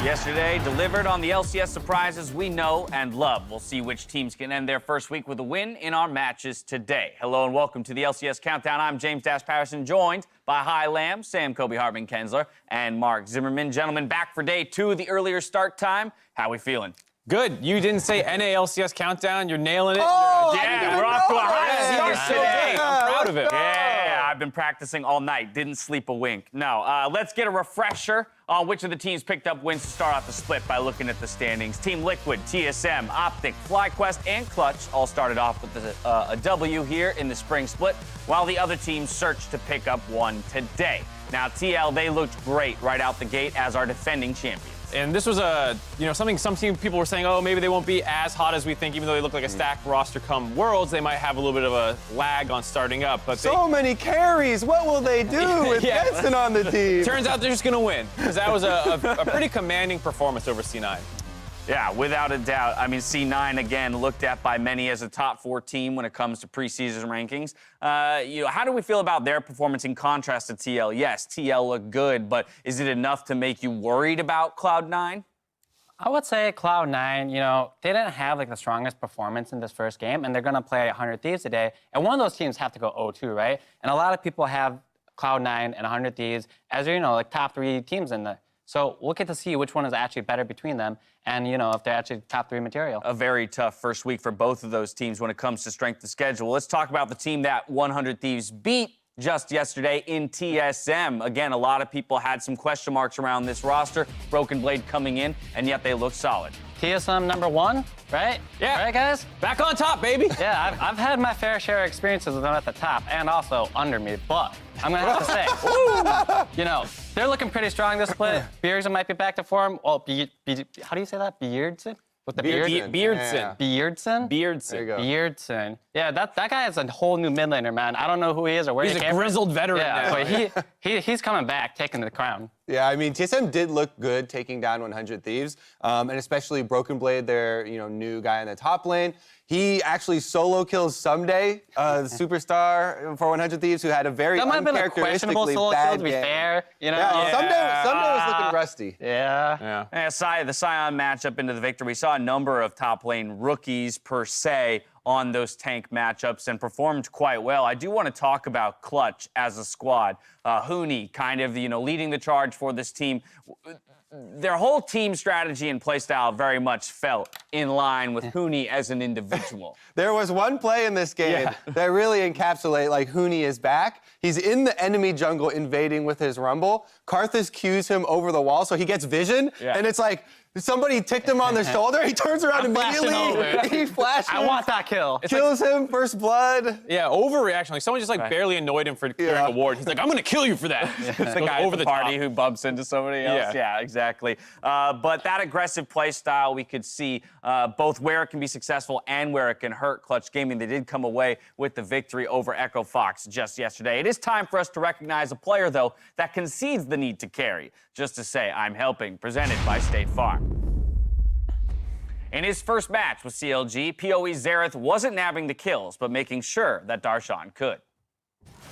Yesterday, delivered on the LCS surprises we know and love. We'll see which teams can end their first week with a win in our matches today. Hello and welcome to the LCS Countdown. I'm James Dash Patterson, joined by Hi Lamb, Sam Kobe Hartman Kensler, and Mark Zimmerman. Gentlemen, back for day 2 of the earlier start time. How we feeling? Good. You didn't say NALCS Countdown. You're nailing it. Oh, yeah, we're off to a high start today. I'm proud of it. Yeah, I've been practicing all night. Didn't sleep a wink. No, let's get a refresher on which of the teams picked up wins to start off the split by looking at the standings. Team Liquid, TSM, Optic, FlyQuest, and Clutch all started off with a W here in the spring split, while the other teams searched to pick up one today. Now, TL, they looked great right out the gate as our defending champions. And this was something some people were saying, oh, maybe they won't be as hot as we think, even though they look like a stacked roster come Worlds. They might have a little bit of a lag on starting up. But so many carries. What will they do with Benson on the team? Turns out they're just going to win, because that was a pretty commanding performance over C9. Yeah, without a doubt. I mean, C9, again, looked at by many as a top 4 team when it comes to preseason rankings. How do we feel about their performance in contrast to TL? Yes, TL looked good, but is it enough to make you worried about Cloud9? I would say Cloud9, they didn't have the strongest performance in this first game, and they're going to play 100 Thieves today. And one of those teams have to go 0-2, right? And a lot of people have Cloud9 and 100 Thieves as, top 3 teams in the. So we'll get to see which one is actually better between them and, if they're actually top 3 material. A very tough first week for both of those teams when it comes to strength of schedule. Let's talk about the team that 100 Thieves beat just yesterday in TSM. Again, a lot of people had some question marks around this roster. Broken Blade coming in, and yet they look solid. TSM #1, right? Yeah. Right, guys? Back on top, baby. Yeah, I've had my fair share of experiences with them at the top and also under me, but I'm going to have to say, they're looking pretty strong this split. Beardson might be back to form. Well, how do you say that? Beardson? With the beard? Beardson. Beardson? Beardson. There you go. Beardson. Yeah, that guy is a whole new mid laner, man. I don't know who he is or where he came from. He's a grizzled veteran now. But he's coming back, taking the crown. Yeah, I mean, TSM did look good taking down 100 Thieves, and especially Broken Blade, their new guy in the top lane. He actually solo kills Someday, the superstar for 100 Thieves, who had a very that might have been a questionable solo kill, to be fair. Yeah, Someday was looking rusty. Yeah. The Sion matchup into the victory. We saw a number of top lane rookies per se on those tank matchups and performed quite well. I do want to talk about Clutch as a squad. Huni kind of, leading the charge for this team. Their whole team strategy and playstyle very much felt in line with Huni as an individual. There was one play in this game that really encapsulate Huni is back. He's in the enemy jungle invading with his Rumble. Karthus cues him over the wall, so he gets vision, and it's like somebody ticked him on the shoulder. He turns around immediately. He flashes. I want that kill. Kills him, first blood. Yeah, overreaction. Someone just barely annoyed him for clearing a ward. He's like, I'm going to kill you for that. It's the guy over the party who bumps into somebody else. Yeah, exactly. But that aggressive play style, we could see both where it can be successful and where it can hurt Clutch Gaming. They did come away with the victory over Echo Fox just yesterday. It is time for us to recognize a player, though, that concedes the need to carry. Just to say, I'm helping, presented by State Farm. In his first match with CLG, PoE Xerath wasn't nabbing the kills, but making sure that Darshan could.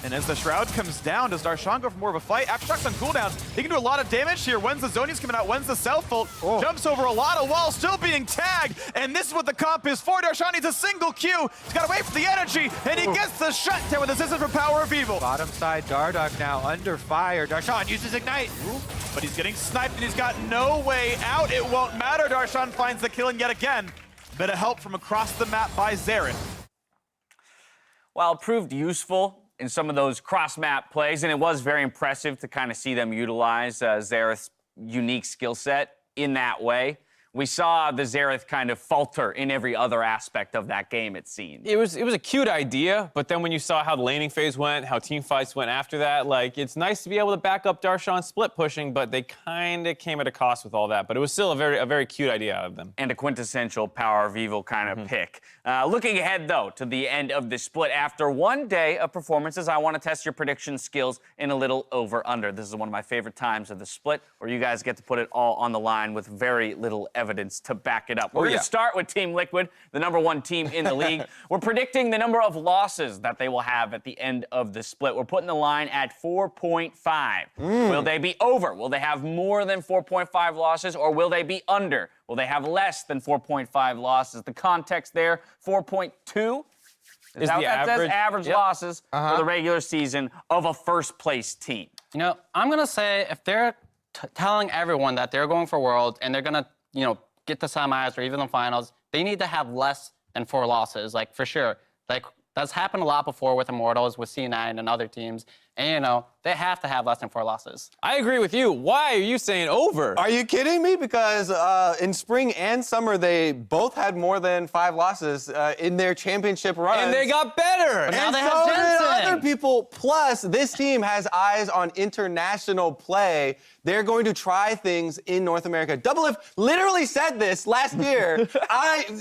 And as the Shroud comes down, does Darshan go for more of a fight? Aftershocks on cooldown. He can do a lot of damage here. When's the Zonia's coming out? When's the self-ult? Jumps over a lot of walls, still being tagged. And this is what the comp is for. Darshan needs a single Q. He's got to wait for the energy, and he gets the shutdown with assistance from Power of Evil. Bottom side, Dardoch now under fire. Darshan uses Ignite. But he's getting sniped, and he's got no way out. It won't matter. Darshan finds the kill, and yet again, bit of help from across the map by Xerath. While it proved useful in some of those cross-map plays, and it was very impressive to kind of see them utilize Xerath's unique skill set in that way. We saw the Xerath kind of falter in every other aspect of that game, it seemed. It was a cute idea, but then when you saw how the laning phase went, how team fights went after that, it's nice to be able to back up Darshan split pushing, but they kind of came at a cost with all that. But it was still a very cute idea out of them. And a quintessential Power of Evil kind of pick. Looking ahead, though, to the end of the split, after one day of performances, I want to test your prediction skills in a little over-under. This is one of my favorite times of the split, where you guys get to put it all on the line with very little effort. evidence to back it up. We're going yeah. to start with Team Liquid, the #1 team in the league. We're predicting the number of losses that they will have at the end of the split. We're putting the line at 4.5. Will they be over? Will they have more than 4.5 losses, or will they be under? Will they have less than 4.5 losses? The context there, 4.2 is that the what that says? average? Average losses for the regular season of a first-place team. You know, I'm going to say if they're telling everyone that they're going for Worlds and they're going to, get the semis or even the finals, they need to have less than 4 losses, like, for sure. Like, that's happened a lot before with Immortals, with C9 and other teams. And, they have to have less than 4 losses. I agree with you. Why are you saying over? Are you kidding me? Because in spring and summer, they both had more than 5 losses in their championship runs. And they got better. Now And they so have did Jensen. other people. Plus, this team has eyes on international play. They're going to try things in North America. Doublelift literally said this last year.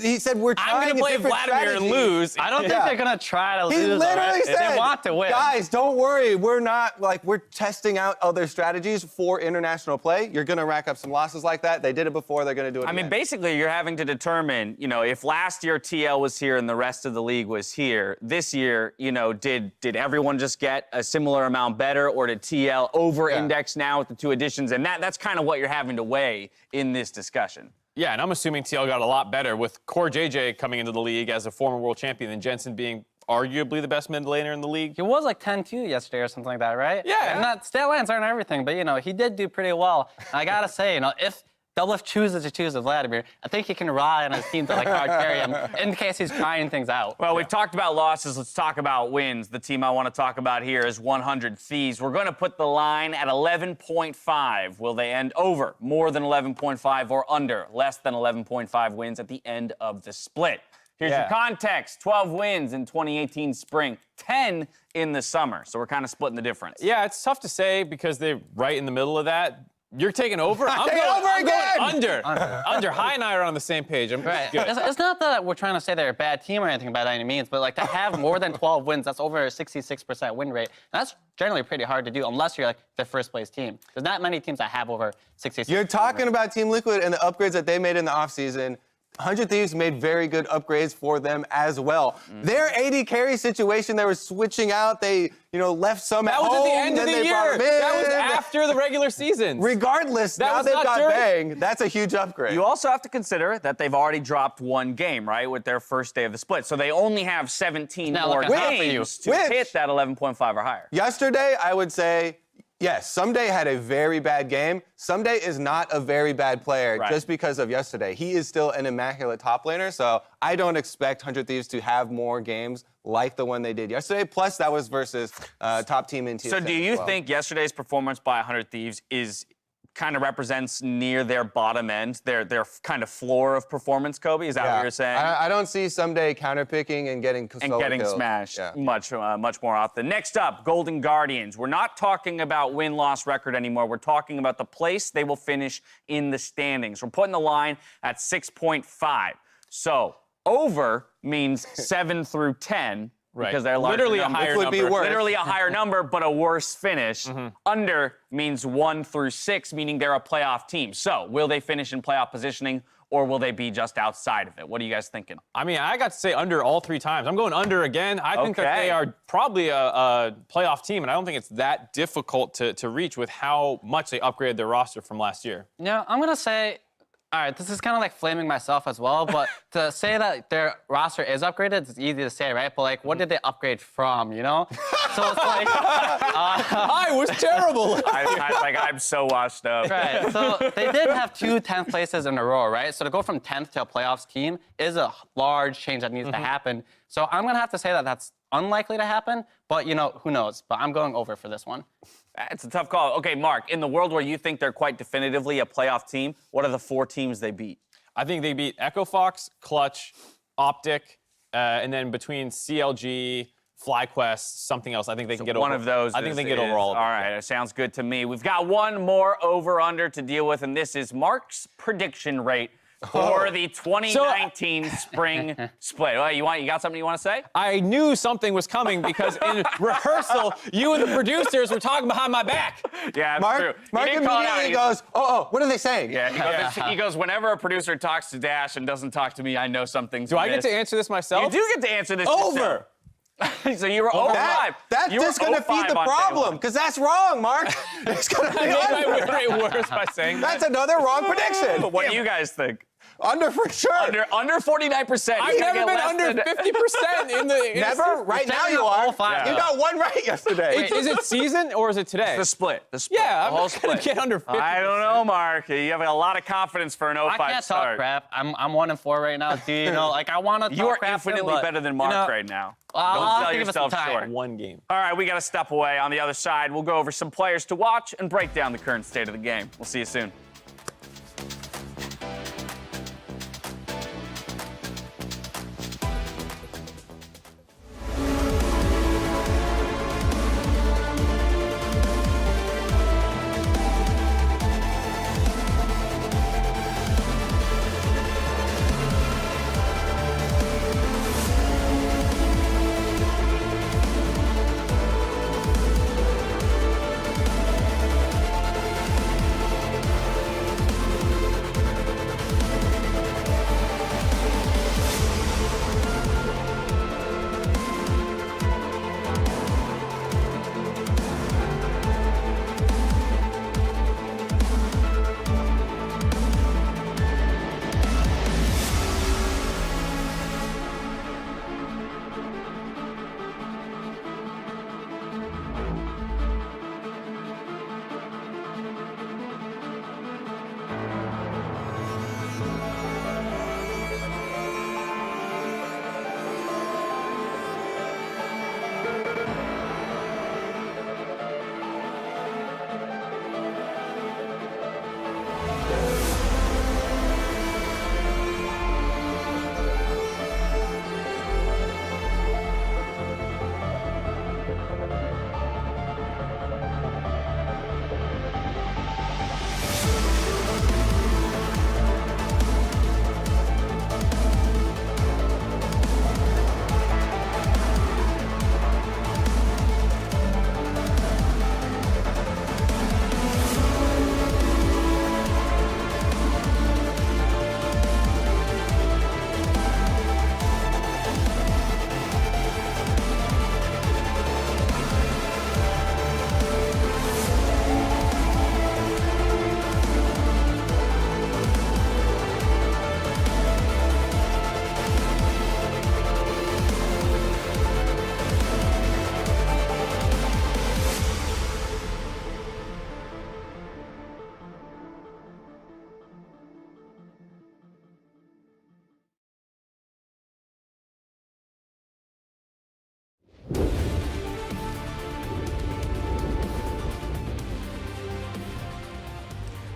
He said we're I'm trying going to play different Vladimir and strategies. lose. I don't think Yeah. they're going to try to He lose. literally already. said, They want to win. guys, don't worry. We're testing out other strategies for international play. You're going to rack up some losses like that. They did it before. They're going to do it I mean, again. basically, you're having to determine, if last year TL was here and the rest of the league was here, this year, did everyone just get a similar amount better, or did TL over-index now with the 2 additions? And that's kind of what you're having to weigh in this discussion. Yeah, and I'm assuming TL got a lot better with Core JJ coming into the league as a former world champion and Jensen being arguably the best mid laner in the league. He was like 10-2 yesterday or something like that, right? Yeah. And that stat lines aren't everything, but, he did do pretty well. And I got to say, if Doublelift chooses to choose Vladimir, I think he can rely on his team to, hard carry him in case he's trying things out. Well, we've talked about losses. Let's talk about wins. The team I want to talk about here is 100 Thieves. We're going to put the line at 11.5. Will they end over more than 11.5 or under less than 11.5 wins at the end of the split? Here's your context. 12 wins in 2018 spring, 10 in the summer. So we're kind of splitting the difference. Yeah, it's tough to say because they're right in the middle of that. You're taking over? I'm taking over I'm again! Under. Under. Hi and I are on the same page. I'm Right. good. It's not that we're trying to say they're a bad team or anything by any means, but to have more than 12 wins, that's over a 66% win rate. And that's generally pretty hard to do unless you're the first place team. There's not many teams that have over 66%. You're talking about Team Liquid and the upgrades that they made in the offseason. 100 Thieves made very good upgrades for them as well. Their AD carry situation, they were switching out. They, left some at That was home. at the end of then the they brought year. them in. That was after the regular season. Regardless, That now was they've not got during- Bang. That's a huge upgrade. You also have to consider that they've already dropped 1 game, right, with their first day of the split. So they only have 17 Now more looking hot for you. games to Which- hit that 11.5 or higher. Yesterday, I would say, yes, Someday had a very bad game. Someday is not a very bad player Right. just because of yesterday. He is still an immaculate top laner, so I don't expect 100 Thieves to have more games like the one they did yesterday. Plus, that was versus top team in TSM. So do you as well. think yesterday's performance by 100 Thieves kind of represents near their bottom end, their kind of floor of performance, Kobe? Is that what you're saying? I don't see Someday counterpicking and getting And solo getting kills. smashed Yeah. much more often. Next up, Golden Guardians. We're not talking about win-loss record anymore. We're talking about the place they will finish in the standings. We're putting the line at 6.5. So over means 7 through 10. Right. Because they're larger Literally a numbers. higher Which would be number. worse. Literally a higher number, but a worse finish. Under means 1 through 6, meaning they're a playoff team. So will they finish in playoff positioning, or will they be just outside of it? What are you guys thinking? I mean, I got to say under all 3 times. I'm going under again. I think that Okay. they are probably a playoff team, and I don't think it's that difficult to reach with how much they upgraded their roster from last year. I'm going to say, all right, this is kind of like flaming myself as well, but to say that their roster is upgraded, it's easy to say, right? But what did they upgrade from, So it's like, I was terrible. I'm so washed up. right. So they did have 2 10th places in a row, right? So to go from 10th to a playoffs team is a large change that needs to happen. So I'm going to have to say that that's unlikely to happen, but who knows? But I'm going over for this one. It's a tough call. Okay, Mark, in the world where you think they're quite definitively a playoff team, what are the 4 teams they beat? I think they beat Echo Fox, Clutch, Optic, and then between CLG, FlyQuest, something else. I think they can get One over of those. I think they can get over all of them. All right, it sounds good to me. We've got one more over-under to deal with, and this is Mark's prediction rate for the 2019 spring split. Well, you got something you want to say? I knew something was coming because in rehearsal, you and the producers were talking behind my back. Yeah, that's true. Mark He didn't call it out. immediately goes, oh, what are they saying? Yeah, he goes, whenever a producer talks to Dash and doesn't talk to me, I know something's Do I get to answer this myself? You do get to answer this Over. yourself. So you were 0-5. That's just going to feed the problem, because that's wrong, Mark. It's going to be I made my under. way worse by saying that. That's another wrong prediction. What do you guys think? Under for sure. Under 49%. I've never been under 50% in the... Never? Right now you all are. five. You got one right yesterday. Is it season or is it today? The split. Yeah, the I'm whole not going to split. get under 50%. I don't know, Mark. You have a lot of confidence for an 0-5 I can't start. talk crap. I'm 1-4 right now. Do you know? Like I want to. You are infinitely better than Mark right now. I'll Don't sell give us some yourself time. short. One game. All right, we got to step away. On the other side, we'll go over some players to watch and break down the current state of the game. We'll see you soon.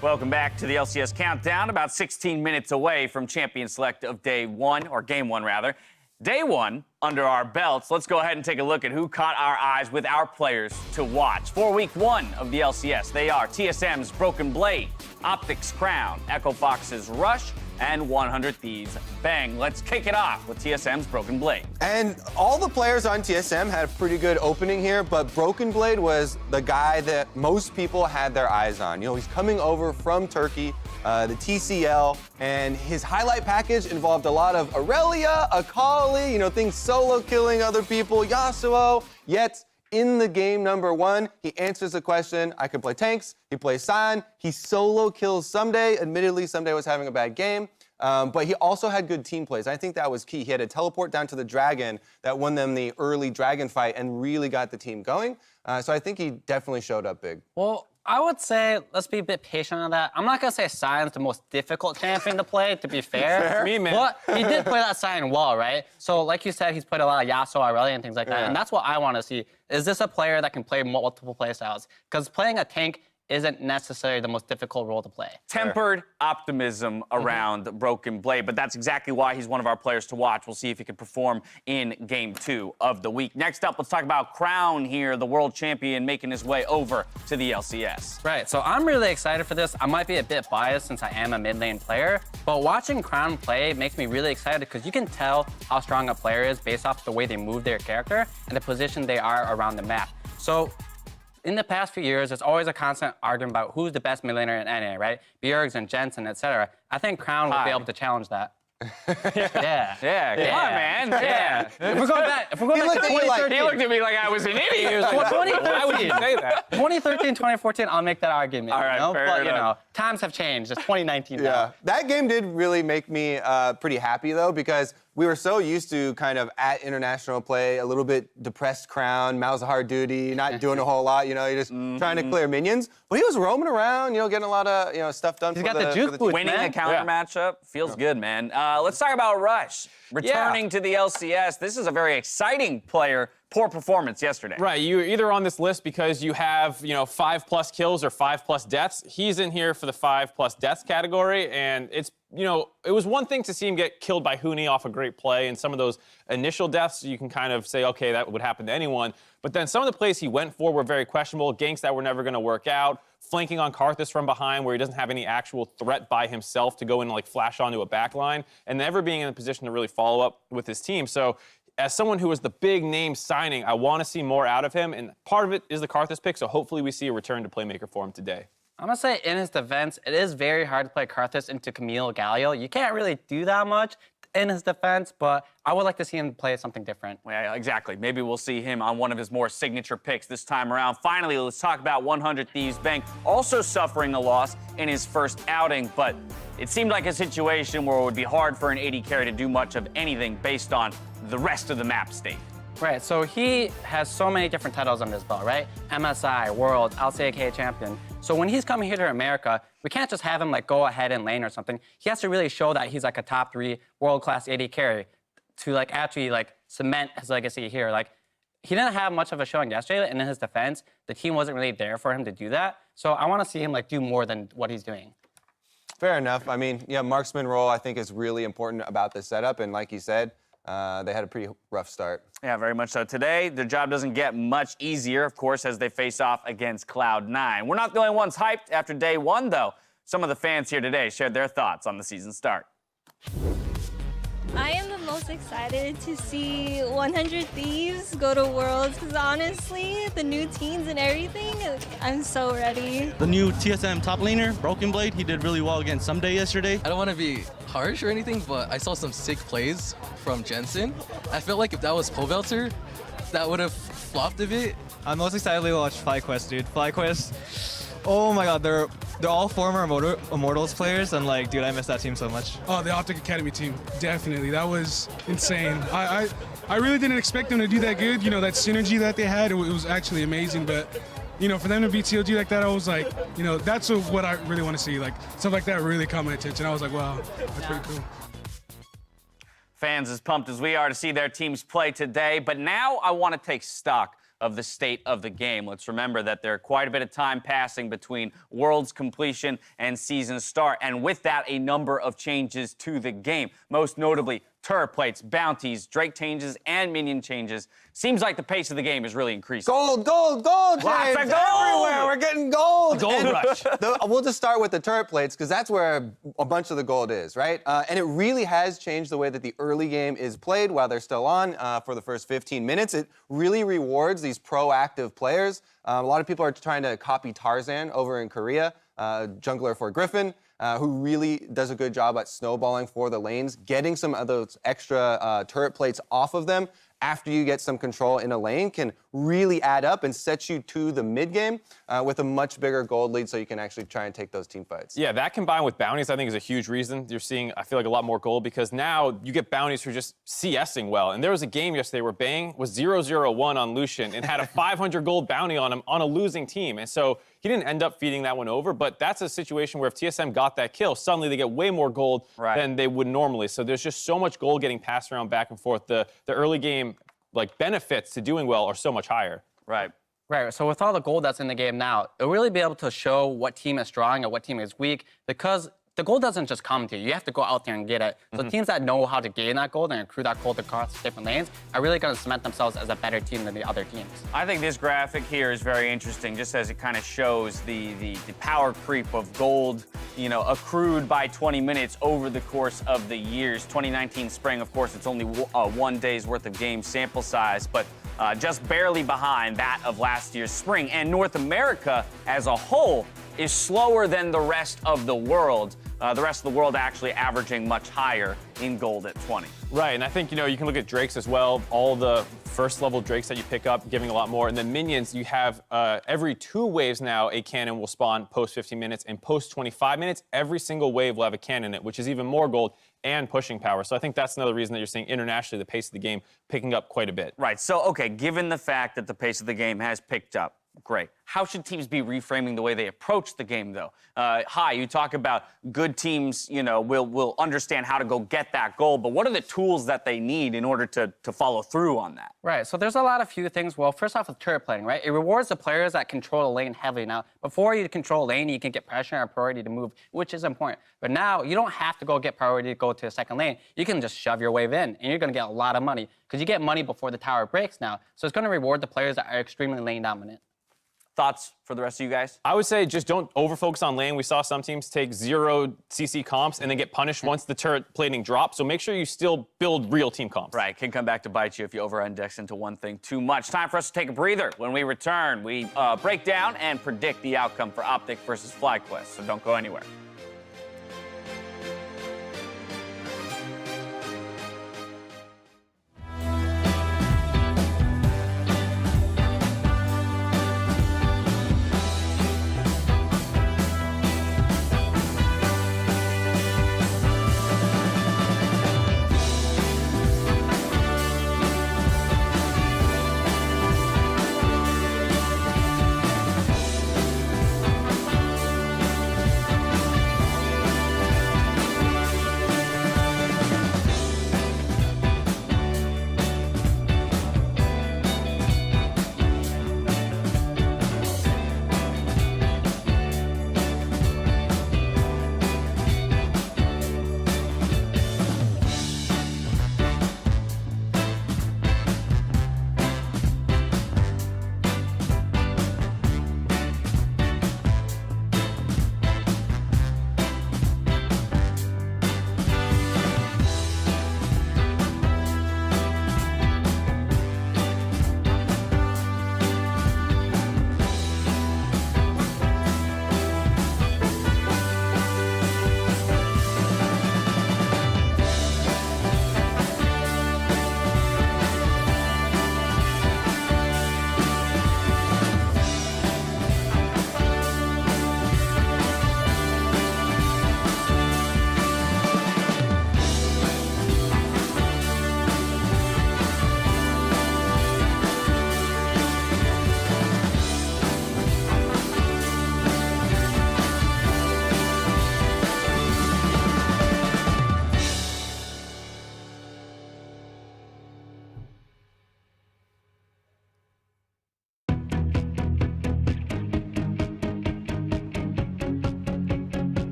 Welcome back to the LCS Countdown, about 16 minutes away from Champion Select of Day 1, or Game 1, rather. Day 1 under our belts. Let's go ahead and take a look at who caught our eyes with our players to watch. For Week 1 of the LCS, they are TSM's Broken Blade, Optic's Crown, Echo Fox's Rush, and 100 Thieves Bang. Let's kick it off with TSM's Broken Blade. And all the players on TSM had a pretty good opening here, but Broken Blade was the guy that most people had their eyes on. You know, he's coming over from Turkey, the TCL, and his highlight package involved a lot of Aurelia, Akali, you know, things solo killing other people, Yasuo, yet in the game number 1, he answers the question, I can play tanks, he plays San, he solo kills Someday. Admittedly, Someday was having a bad game, but he also had good team plays. I think that was key. He had a teleport down to the dragon that won them the early dragon fight and really got the team going. So I think he definitely showed up big. Well, I would say let's be a bit patient on that. I'm not gonna say Sion's the most difficult champion to play, to be fair. Me, man. But he did play that Sion well, right? So like you said, he's played a lot of Yasuo, Aurelia, and things like that. And that's what I want to see. Is this a player that can play multiple playstyles? Because playing a tank isn't necessarily the most difficult role to play. Tempered optimism around Broken Blade, but that's exactly why he's one of our players to watch. We'll see if he can perform in Game 2 of the week. Next up, let's talk about Crown here, the world champion making his way over to the LCS. Right, so I'm really excited for this. I might be a bit biased since I am a mid lane player, but watching Crown play makes me really excited because you can tell how strong a player is based off the way they move their character and the position they are around the map. So in the past few years, there's always a constant argument about who's the best mid laner in NA, right? Bjergs and Jensen, etc. I think Crown will be able to challenge that. Yeah. Yeah, come on, man. Yeah. If we're going back, to 2013, He looked at me like I was an idiot. Why would you say that? 2013, 2014, I'll make that argument. All right, fair but, enough. times have changed. It's 2019 Yeah, now. that game did really make me pretty happy, though, because we were so used to kind of at international play, a little bit depressed Crown, Malzahar duty, not doing a whole lot, you're just trying to clear minions. But he was roaming around, getting a lot of, stuff done He's for got the juke boots, Winning man. a counter matchup feels good, man. Let's talk about Rush. Returning to the LCS. This is a very exciting player. Poor performance yesterday. Right, you're either on this list because you have, 5+ kills or 5+ deaths. He's in here for the 5+ deaths category, and it's, it was one thing to see him get killed by Huni off a great play, and some of those initial deaths, you can kind of say, okay, that would happen to anyone. But then some of the plays he went for were very questionable, ganks that were never going to work out, flanking on Karthus from behind where he doesn't have any actual threat by himself to go in and flash onto a backline, and never being in a position to really follow up with his team. So as someone who was the big name signing, I want to see more out of him, and part of it is the Karthus pick, so hopefully we see a return to playmaker for him today. I'm going to say in his defense, it is very hard to play Karthus into Camille Galio. You can't really do that much in his defense, but I would like to see him play something different. Yeah, exactly. Maybe we'll see him on one of his more signature picks this time around. Finally, let's talk about 100 Thieves Bank, also suffering a loss in his first outing, but it seemed like a situation where it would be hard for an AD carry to do much of anything based on the rest of the map state. Right, so he has so many different titles under his belt, right? MSI, World, LCK champion. So when he's coming here to America, we can't just have him go ahead and lane or something. He has to really show that he's a top 3 world-class AD carry to actually cement his legacy here. He didn't have much of a showing yesterday, and in his defense, the team wasn't really there for him to do that. So I want to see him do more than what he's doing. Fair enough. I mean, marksman role I think is really important about this setup, and like you said, they had a pretty rough start. Yeah, very much so. Today, their job doesn't get much easier, of course, as they face off against Cloud9. We're not the only ones hyped after day 1, though. Some of the fans here today shared their thoughts on the season start. I am the most excited to see 100 Thieves go to Worlds because honestly, the new teams and everything, I'm so ready. The new TSM top laner, Broken Blade, he did really well against Someday yesterday. I don't want to be harsh or anything, but I saw some sick plays from Jensen. I felt like if that was Povelter, that would have flopped a bit. I'm most excited to watch FlyQuest, dude. FlyQuest, oh my god, they're all former Immortals players, and dude, I miss that team so much. Oh, the Optic Academy team, definitely. That was insane. I really didn't expect them to do that good. That synergy that they had, it was actually amazing. But, for them to beat TLG like that, I was like, that's what I really want to see. Stuff like that really caught my attention. I was like, wow, that's pretty cool. Fans as pumped as we are to see their teams play today, but now I want to take stock of the state of the game. Let's remember that there are quite a bit of time passing between World's completion and season start, and with that, a number of changes to the game. Most notably, turret plates, bounties, Drake changes, and minion changes. Seems like the pace of the game is really increasing. Gold, gold, gold, Lots James, of gold! everywhere. We're getting gold. Gold rush. We'll just start with the turret plates because that's where a bunch of the gold is, right? And it really has changed the way that the early game is played while they're still on for the first 15 minutes. It really rewards these proactive players. A lot of people are trying to copy Tarzan over in Korea, jungler for Griffin. Who really does a good job at snowballing for the lanes, getting some of those extra turret plates off of them after you get some control in a lane can really add up and set you to the mid game with a much bigger gold lead so you can actually try and take those team fights. Yeah, that combined with bounties I think is a huge reason you're seeing, I feel like, a lot more gold because now you get bounties who are just CSing well. And there was a game yesterday where Bang was 0-0-1 on Lucian and had a 500 gold bounty on him on a losing team. And so he didn't end up feeding that one over, but that's a situation where if TSM got that kill, suddenly they get way more gold than they would normally. So there's just so much gold getting passed around back and forth. The early game benefits to doing well are so much higher. Right. Right, so with all the gold that's in the game now, it'll really be able to show what team is strong and what team is weak, because the gold doesn't just come to you. You have to go out there and get it. So teams that know how to gain that gold and accrue that gold across different lanes are really going to cement themselves as a better team than the other teams. I think this graphic here is very interesting, just as it kind of shows the power creep of gold, you know, accrued by 20 minutes over the course of the years. 2019 spring, of course, it's only 1 day's worth of game sample size, but just barely behind that of last year's spring. And North America as a whole is slower than the rest of the world. The rest of the world actually averaging much higher in gold at 20. Right, and I think, you know, you can look at Drakes as well. All the first-level Drakes that you pick up, giving a lot more. And then Minions, you have every 2 waves now, a cannon will spawn post 15 minutes. And post 25 minutes, every single wave will have a cannon in it, which is even more gold and pushing power. So I think that's another reason that you're seeing internationally the pace of the game picking up quite a bit. Right, so, okay, given the fact that the pace of the game has picked up, great. How should teams be reframing the way they approach the game, though? You talk about good teams, you know, will understand how to go get that goal, but what are the tools that they need in order to follow through on that? Right, so there's a few things. Well, first off with turret plating, right? It rewards the players that control the lane heavily. Now, before you control lane, you can get pressure and priority to move, which is important. But now, you don't have to go get priority to go to a second lane. You can just shove your wave in, and you're going to get a lot of money, because you get money before the tower breaks now. So it's going to reward the players that are extremely lane dominant. Thoughts for the rest of you guys? I would say just don't over-focus on lane. We saw some teams take 0 CC comps and then get punished once the turret plating drops. So make sure you still build real team comps. Right, can come back to bite you if you over-index into one thing too much. Time for us to take a breather. When we return, we break down and predict the outcome for Optic versus FlyQuest. So don't go anywhere.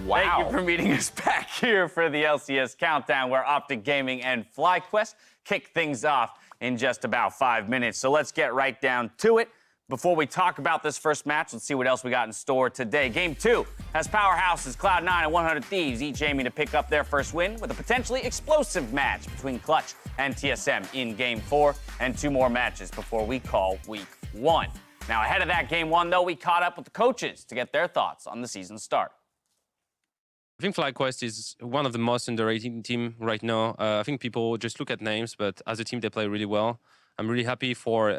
Wow. Thank you for meeting us back here for the LCS Countdown, where Optic Gaming and FlyQuest kick things off in just about 5 minutes. So let's get right down to it. Before we talk about this first match, let's see what else we got in store today. Game 2 has powerhouses Cloud9 and 100 Thieves, each aiming to pick up their first win with a potentially explosive match between Clutch and TSM in Game 4, and 2 more matches before we call Week 1. Now, ahead of that Game 1, though, we caught up with the coaches to get their thoughts on the season start. I think FlyQuest is one of the most underrated team right now. I think people just look at names, but as a team, they play really well. I'm really happy for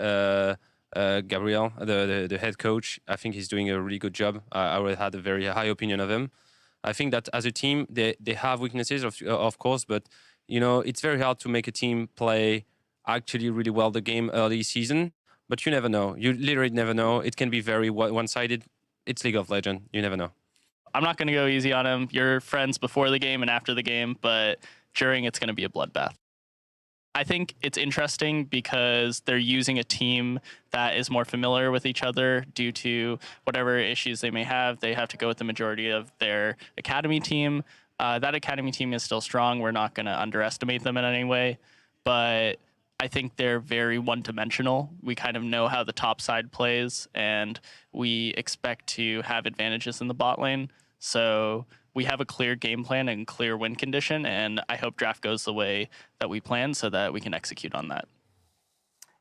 Gabriel, the head coach. I think he's doing a really good job. I already had a very high opinion of him. I think that as a team, they have weaknesses, of course, but you know, it's very hard to make a team play actually really well the game early season. But you never know. You literally never know. It can be very one-sided. It's League of Legends. You never know. I'm not going to go easy on him. You're friends before the game and after the game, but during, it's going to be a bloodbath. I think it's interesting because they're using a team that is more familiar with each other due to whatever issues they may have. They have to go with the majority of their academy team. That academy team is still strong. We're not going to underestimate them in any way, but I think they're very one-dimensional. We kind of know how the top side plays, and we expect to have advantages in the bot lane. So we have a clear game plan and clear win condition, and I hope draft goes the way that we plan so that we can execute on that.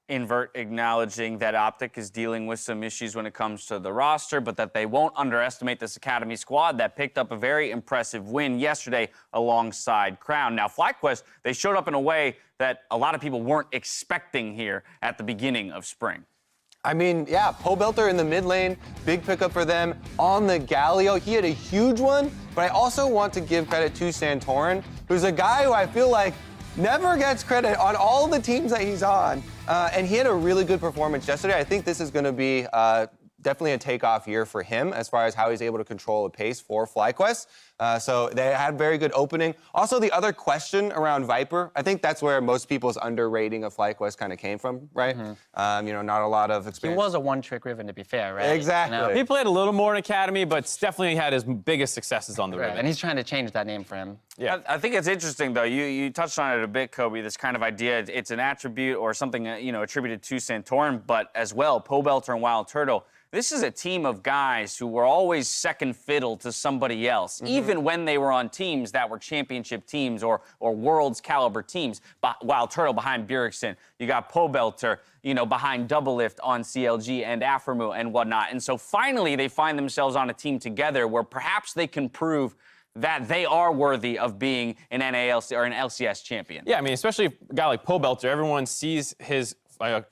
Invert acknowledging that Optic is dealing with some issues when it comes to the roster, but that they won't underestimate this Academy squad that picked up a very impressive win yesterday alongside Crown. Now, FlyQuest, they showed up in a way that a lot of people weren't expecting here at the beginning of spring. I mean, yeah, Pobelter in the mid lane, big pickup for them. On the Galio, he had a huge one, but I also want to give credit to Santorin, who's a guy who I feel like never gets credit on all the teams that he's on. And he had a really good performance yesterday. I think this is going to be definitely a takeoff year for him as far as how he's able to control the pace for FlyQuest. So they had very good opening. Also, the other question around Viper, I think that's where most people's underrating of FlyQuest kind of came from, right? You know, not a lot of experience. He was a one-trick Riven, to be fair, right? Exactly. You know? He played a little more in Academy, but definitely had his biggest successes on the Riven. And he's trying to change that name for him. Yeah. I think it's interesting, though. You touched on it a bit, Kobe, this kind of idea. It's an attribute or something, you know, attributed to Santorin, but as well, Pobelter and Wild Turtle. This is a team of guys who were always second fiddle to somebody else, even when they were on teams that were championship teams or world's caliber teams. Wild Turtle behind Bjergsen. You got Pobelter, you know, behind Doublelift on CLG and Aframu and whatnot. And so finally they find themselves on a team together where perhaps they can prove that they are worthy of being an NALC or an LCS champion. Yeah, I mean, especially a guy like Pobelter, everyone sees his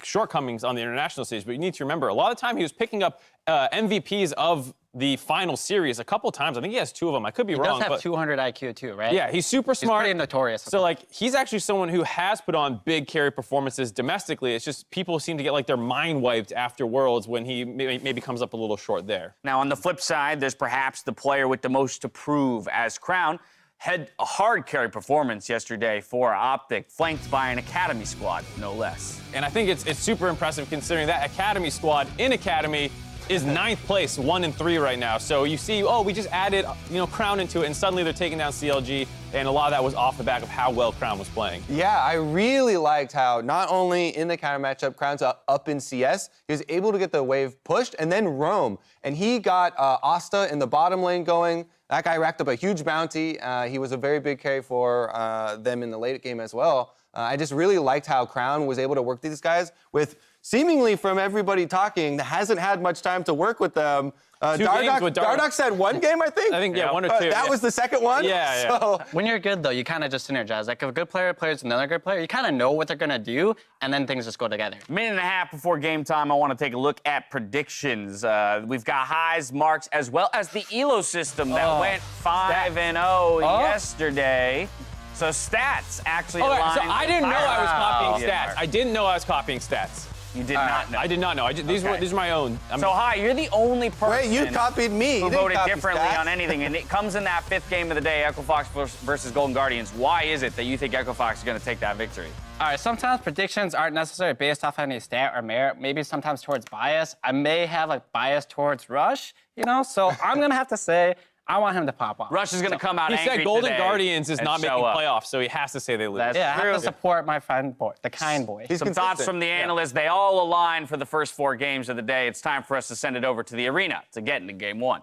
shortcomings on the international stage, but you need to remember, a lot of the time he was picking up MVPs of the final series a couple times. I think he has 2 of them. I could be wrong. He does have 200 IQ too, right? Yeah, he's super smart. He's pretty notorious. So, like, he's actually someone who has put on big carry performances domestically. It's just people seem to get, like, their mind wiped after Worlds when he maybe comes up a little short there. Now, on the flip side, there's perhaps the player with the most to prove as Crown. Had a hard carry performance yesterday for Optic, flanked by an Academy squad, no less. And I think it's super impressive considering that Academy squad in Academy is 9th place, 1-3 right now. So you see, oh, we just added, you know, Crown into it, and suddenly they're taking down CLG, and a lot of that was off the back of how well Crown was playing. Yeah, I really liked how not only in the counter matchup, Crown's up in CS, he was able to get the wave pushed and then roam. And he got Asta in the bottom lane going. That guy racked up a huge bounty. He was a very big carry for them in the late game as well. I just really liked how Crown was able to work these guys with seemingly from everybody talking that hasn't had much time to work with them. Dardox had 1 game, I think? I think, yeah, 1 or 2. That was the second one? Yeah. So, when you're good, though, you kind of just synergize. Like, if a good player plays another good player, you kind of know what they're going to do, and then things just go together. Minute and a half before game time, I want to take a look at predictions. We've got highs, marks, as well as the ELO system that went 5-0 yesterday. So stats actually aligned. So I didn't know I was copying stats. I didn't know I was copying stats. You did not know. I did not know. These are my own. So, Hi, you're the only person wait, you copied me. who voted differently stats. on anything, and it comes in that 5th game of the day, Equifox versus Golden Guardians. Why is it that you think Equifox is going to take that victory? All right, sometimes predictions aren't necessarily based off any stat or merit, maybe sometimes towards bias. I may have a bias towards Rush, you know, so I'm going to have to say I want him to pop off. Rush is going to come out He angry said Golden today Guardians is not making playoffs, so he has to say they lose. That's I true. have to support my friend boy, the kind boy. Some thoughts from the analysts. They all align for the first 4 games of the day. It's time for us to send it over to the arena to get into game 1.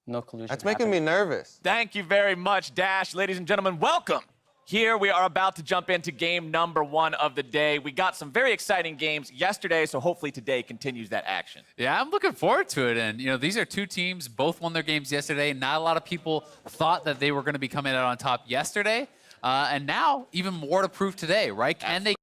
No collusion. That's making me nervous. Thank you very much, Dash. Ladies and gentlemen, welcome. Here we are about to jump into game number 1 of the day. We got some very exciting games yesterday, so hopefully today continues that action. Yeah, I'm looking forward to it. And, you know, these are 2 teams, both won their games yesterday. Not a lot of people thought that they were going to be coming out on top yesterday. And now, even more to prove today, right? Can they